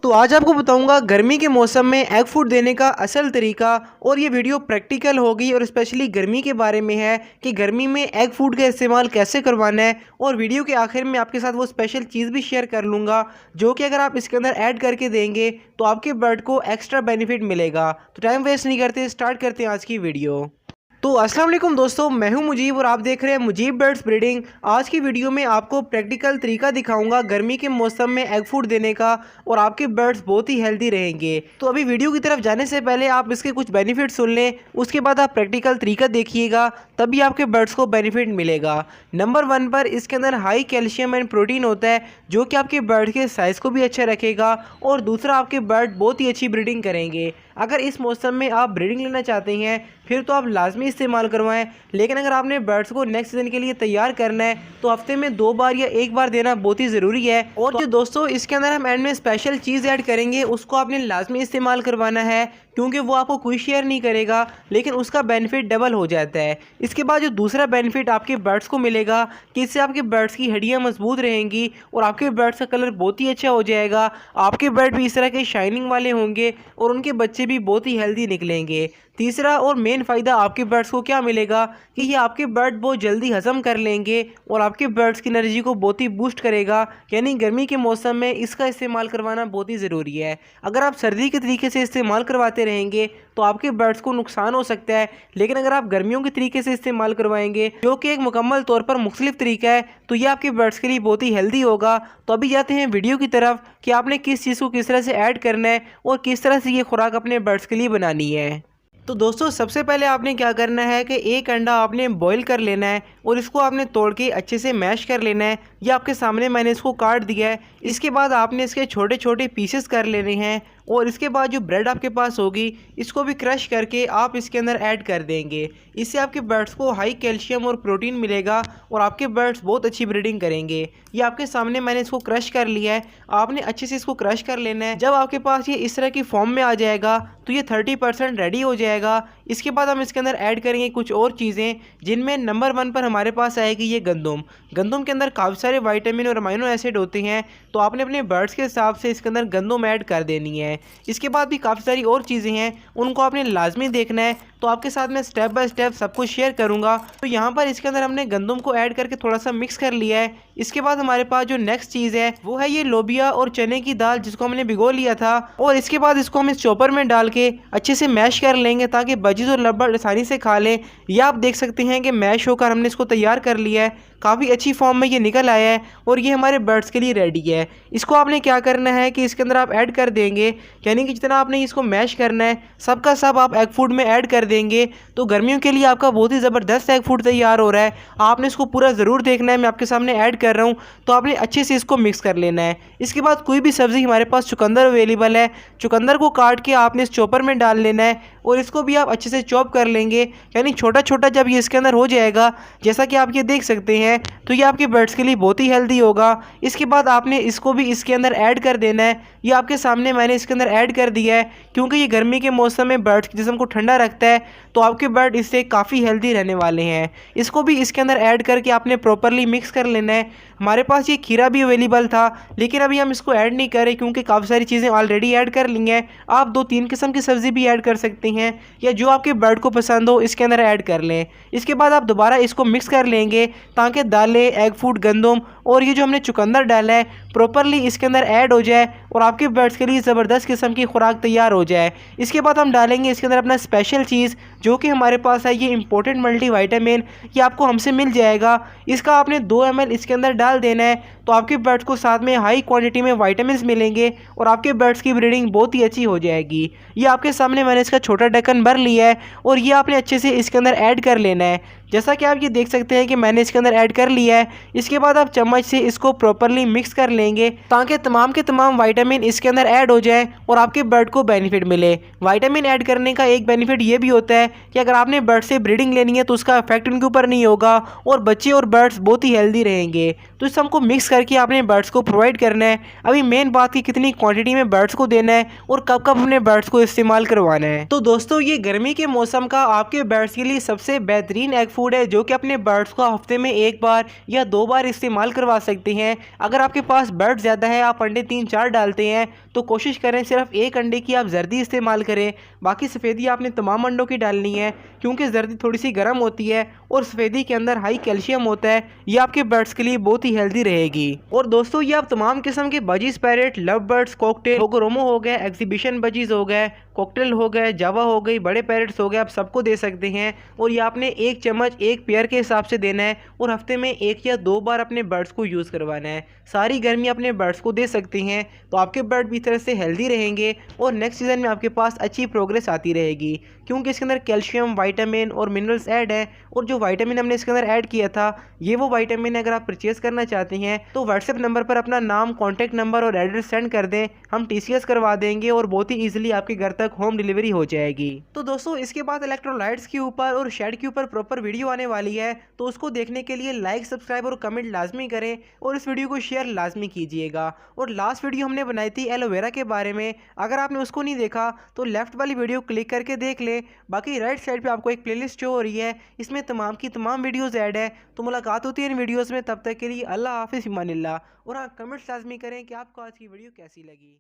तो आज आपको बताऊंगा गर्मी के मौसम में एग फूड देने का असल तरीका। और ये वीडियो प्रैक्टिकल होगी और स्पेशली गर्मी के बारे में है कि गर्मी में एग फूड का इस्तेमाल कैसे करवाना है। और वीडियो के आखिर में आपके साथ वो स्पेशल चीज़ भी शेयर कर लूँगा जो कि अगर आप इसके अंदर ऐड करके देंगे तो आपके बर्ड को एक्स्ट्रा बेनिफिट मिलेगा। तो टाइम वेस्ट नहीं करते, स्टार्ट करते हैं आज की वीडियो। तो अस्सलाम वालेकुम दोस्तों, मैं हूं मुजीब और आप देख रहे हैं मुजीब बर्ड्स ब्रीडिंग। आज की वीडियो में आपको प्रैक्टिकल तरीका दिखाऊंगा गर्मी के मौसम में एग फूड देने का और आपके बर्ड्स बहुत ही हेल्दी रहेंगे। तो अभी वीडियो की तरफ जाने से पहले आप इसके कुछ बेनिफिट सुन लें, उसके बाद आप प्रैक्टिकल तरीका देखिएगा, तभी आपके बर्ड्स को बेनिफिट मिलेगा। नंबर 1 पर इसके अंदर हाई कैल्शियम एंड प्रोटीन होता है जो कि आपके बर्ड के साइज़ को भी अच्छा रखेगा और दूसरा आपके बर्ड बहुत ही अच्छी ब्रीडिंग करेंगे। अगर इस मौसम में आप ब्रीडिंग लेना चाहते हैं फिर तो आप लाजमी इस्तेमाल करवाएं, लेकिन अगर आपने बर्ड्स को नेक्स्ट सीजन के लिए तैयार करना है तो हफ्ते में 2 बार या 1 बार देना बहुत ही ज़रूरी है। और जो दोस्तों इसके अंदर हम एंड में स्पेशल चीज़ ऐड करेंगे उसको आपने लाजमी इस्तेमाल करवाना है, क्योंकि वो आपको कोई शेयर नहीं करेगा लेकिन उसका बेनिफिट डबल हो जाता है। इसके बाद जो दूसरा बेनिफिट आपके बर्ड्स को मिलेगा कि इससे आपके बर्ड्स की हड्डियाँ मजबूत रहेंगी और आपके बर्ड्स का कलर बहुत ही अच्छा हो जाएगा। आपके बर्ड भी इस तरह के शाइनिंग वाले होंगे और उनके बच्चे भी बहुत ही हेल्दी निकलेंगे। तीसरा और मेन फ़ायदा आपके बर्ड्स को क्या मिलेगा कि ये आपके बर्ड बहुत जल्दी हज़म कर लेंगे और आपके बर्ड्स की एनर्जी को बहुत ही बूस्ट करेगा। यानी गर्मी के मौसम में इसका इस्तेमाल करवाना बहुत ही ज़रूरी है। अगर आप सर्दी के तरीके से इस्तेमाल करवाते रहेंगे तो आपके बर्ड्स को नुकसान हो सकता है, लेकिन अगर आप गर्मियों के तरीके से इस्तेमाल करवाएंगे जो कि एक मुकम्मल तौर पर मुख्तलिफ तरीका है तो ये आपके बर्ड्स के लिए बहुत ही हेल्दी होगा। तो अभी जाते हैं वीडियो की तरफ कि आपने किस चीज़ को किस तरह से ऐड करना है और किस तरह से ये खुराक अपने बर्ड्स के लिए बनानी है। तो दोस्तों सबसे पहले आपने क्या करना है कि एक अंडा आपने बॉईल कर लेना है और इसको आपने तोड़ के अच्छे से मैश कर लेना है। ये आपके सामने मैंने इसको काट दिया है। इसके बाद आपने इसके छोटे छोटे पीसेस कर लेने हैं और इसके बाद जो ब्रेड आपके पास होगी इसको भी क्रश करके आप इसके अंदर ऐड कर देंगे। इससे आपके बर्ड्स को हाई कैल्शियम और प्रोटीन मिलेगा और आपके बर्ड्स बहुत अच्छी ब्रीडिंग करेंगे। ये आपके सामने मैंने इसको क्रश कर लिया है, आपने अच्छे से इसको क्रश कर लेना है। जब आपके पास ये इस तरह की फॉर्म में आ जाएगा तो ये 30% रेडी हो जाएगा। इसके बाद हम इसके अंदर ऐड करेंगे कुछ और चीज़ें, जिनमें नंबर 1 पर हमारे पास आएगी ये गंदम। गंदम के अंदर काफ़ी सारे विटामिन और अमीनो एसिड होते हैं, तो आपने अपने बर्ड्स के हिसाब से इसके अंदर गंदम ऐड कर देनी है। इसके बाद भी काफ़ी सारी और चीज़ें हैं, उनको आपने लाजमी देखना है। तो आपके साथ मैं स्टेप बाय स्टेप सब कुछ शेयर करूंगा। तो यहाँ पर इसके अंदर हमने गंदम को ऐड करके थोड़ा सा मिक्स कर लिया है। इसके बाद हमारे पास जो नेक्स्ट चीज़ है वो है ये लोबिया और चने की दाल, जिसको हमने भिगो लिया था। और इसके बाद इसको हम इस चॉपर में डाल के अच्छे से मैश कर लेंगे ताकि बजीज और लब्बड़ आसानी से खा लें। यह आप देख सकते हैं कि मैश होकर हमने इसको तैयार कर लिया है। काफ़ी अच्छी फॉर्म में ये निकल आया है और ये हमारे बर्ड्स के लिए रेडी है। इसको आपने क्या करना है कि इसके अंदर आप ऐड कर देंगे, यानी कि जितना आपने इसको मैश करना है सबका सब आप एग फूड में ऐड कर देंगे। तो गर्मियों के लिए आपका बहुत ही ज़बरदस्त एग फूड तैयार हो रहा है। आपने इसको पूरा ज़रूर देखना है, मैं आपके सामने ऐड कर रहा हूँ। तो आपने अच्छे से इसको मिक्स कर लेना है। इसके बाद कोई भी सब्ज़ी हमारे पास चुकंदर अवेलेबल है, चुकंदर को काट के आपने इस चॉपर में डाल लेना है और इसको भी आप अच्छे से चॉप कर लेंगे, यानी छोटा छोटा। जब ये इसके अंदर हो जाएगा जैसा कि आप ये देख सकते हैं तो ये आपके बर्ड्स के लिए बहुत ही हेल्दी होगा। इसके बाद आपने इसको भी इसके अंदर ऐड कर देना है। ये आपके सामने मैंने इसके अंदर ऐड कर दिया है, क्योंकि ये गर्मी के मौसम में बर्ड्स के जिस्म को ठंडा रखता है, तो आपके बर्ड इससे काफ़ी हेल्दी रहने वाले हैं। इसको भी इसके अंदर ऐड करके आपने प्रॉपरली मिक्स कर लेना है। हमारे पास ये खीरा भी अवेलेबल था, लेकिन अभी हम इसको ऐड नहीं करें क्योंकि काफ़ी सारी चीज़ें ऑलरेडी ऐड कर ली हैं। आप 2-3 किस्म की सब्ज़ी भी ऐड कर सकते हैं या जो आपके बर्ड को पसंद हो इसके अंदर ऐड कर लें। इसके बाद आप दोबारा इसको मिक्स कर लेंगे ताकि दालें, एग फूड, गंदम और ये जो हमने चुकंदर डाला है प्रॉपरली इसके अंदर ऐड हो जाए और आपके बर्ड्स के लिए ज़बरदस्त किस्म की खुराक तैयार हो जाए। इसके बाद हम डालेंगे इसके अंदर अपना स्पेशल चीज़ जो कि हमारे पास है ये इंपॉर्टेंट मल्टीविटामिन। ये आपको हमसे मिल जाएगा। इसका आपने 2 ml इसके अंदर डाल देना है, तो आपके बर्ड्स को साथ में हाई क्वांटिटी में विटामिन मिलेंगे और आपके बर्ड्स की ब्रीडिंग बहुत ही अच्छी हो जाएगी। ये आपके सामने मैंने इसका छोटा ढक्कन भर लिया है और ये आपने अच्छे से इसके अंदर ऐड कर लेना है। जैसा कि आप ये देख सकते हैं कि मैंने इसके अंदर ऐड कर लिया है। इसके बाद आप चम्मच से इसको प्रॉपरली मिक्स कर लेंगे ताकि तमाम के तमाम विटामिन इसके अंदर ऐड हो जाए और आपके बर्ड को बेनिफिट मिले। विटामिन ऐड करने का एक बेनिफिट ये भी होता है कि अगर आपने बर्ड से ब्रीडिंग लेनी है तो उसका इफेक्ट उनके ऊपर नहीं होगा और बच्चे और बर्ड्स बहुत ही हेल्दी रहेंगे। तो इस हमको मिक्स करके आपने बर्ड्स को प्रोवाइड करना है। अभी मेन बात की कितनी क्वांटिटी में बर्ड्स को देना है और कब कब अपने बर्ड्स को इस्तेमाल करवाना है। तो दोस्तों ये गर्मी के मौसम का आपके बर्ड्स के लिए सबसे बेहतरीन एग फूड है, जो कि अपने बर्ड्स को हफ्ते में 1 बार या 2 बार इस्तेमाल करवा सकते हैं। अगर आपके पास बर्ड ज़्यादा है, आप अंडे 3-4 डालते हैं, तो कोशिश करें सिर्फ एक अंडे की आप जर्दी इस्तेमाल करें। बाकी सफ़ेदी आपने तमाम अंडों की डालनी है, क्योंकि जर्दी थोड़ी सी गर्म होती है और सफ़ेदी के अंदर हाई कैल्शियम होता है। ये आपके बर्ड्स के लिए बहुत ही हेल्दी रहेगी। और दोस्तों ये आप तमाम किस्म के budgies parrot, love birds, cockatiel, होगोरोमो हो गए, एग्जीबिशन बजीज हो गए, कॉकटेल हो गए, जावा हो गई, बड़े पैरेट्स हो गए, आप सबको दे सकते हैं। और ये आपने 1 चम्मच 1 पेयर के हिसाब से देना है और हफ्ते में 1 या 2 बार अपने बर्ड्स को यूज़ करवाना है। सारी गर्मी अपने बर्ड्स को दे सकते हैं, तो आपके बर्ड भी इस तरह से हेल्दी रहेंगे और नेक्स्ट सीज़न में आपके पास अच्छी प्रोग्रेस आती रहेगी, क्योंकि इसके अंदर कैल्शियम, विटामिन और मिनरल्स ऐड हैं। और जो विटामिन हमने इसके अंदर ऐड किया था, ये वो विटामिन अगर आप परचेज़ करना चाहते हैं तो व्हाट्सएप नंबर पर अपना नाम, कॉन्टैक्ट नंबर और एड्रेस सेंड कर दें, हम TCS करवा देंगे और बहुत ही ईजिली आपके घर तक होम डिलीवरी हो जाएगी। तो दोस्तों इसके बाद इलेक्ट्रोलाइट्स के ऊपर और शेड के ऊपर प्रॉपर वीडियो आने वाली है, तो उसको देखने के लिए लाइक, सब्सक्राइब और कमेंट लाजमी करें और इस वीडियो को शेयर लाजमी कीजिएगा। और लास्ट वीडियो हमने बनाई थी एलोवेरा के बारे में, अगर आपने उसको नहीं देखा तो लेफ्ट वाली वीडियो क्लिक करके देख लें। बाकी राइट साइड पे आपको एक प्लेलिस्ट शो हो रही है, इसमें तमाम की तमाम वीडियोस ऐड है। तो मुलाकात होती है इन वीडियोस में, तब तक के लिए अल्लाह हाफिज़, इमानिल्लाह। और हाँ, कमेंट्स लाजमी करें कि आपको आज की वीडियो कैसी लगी।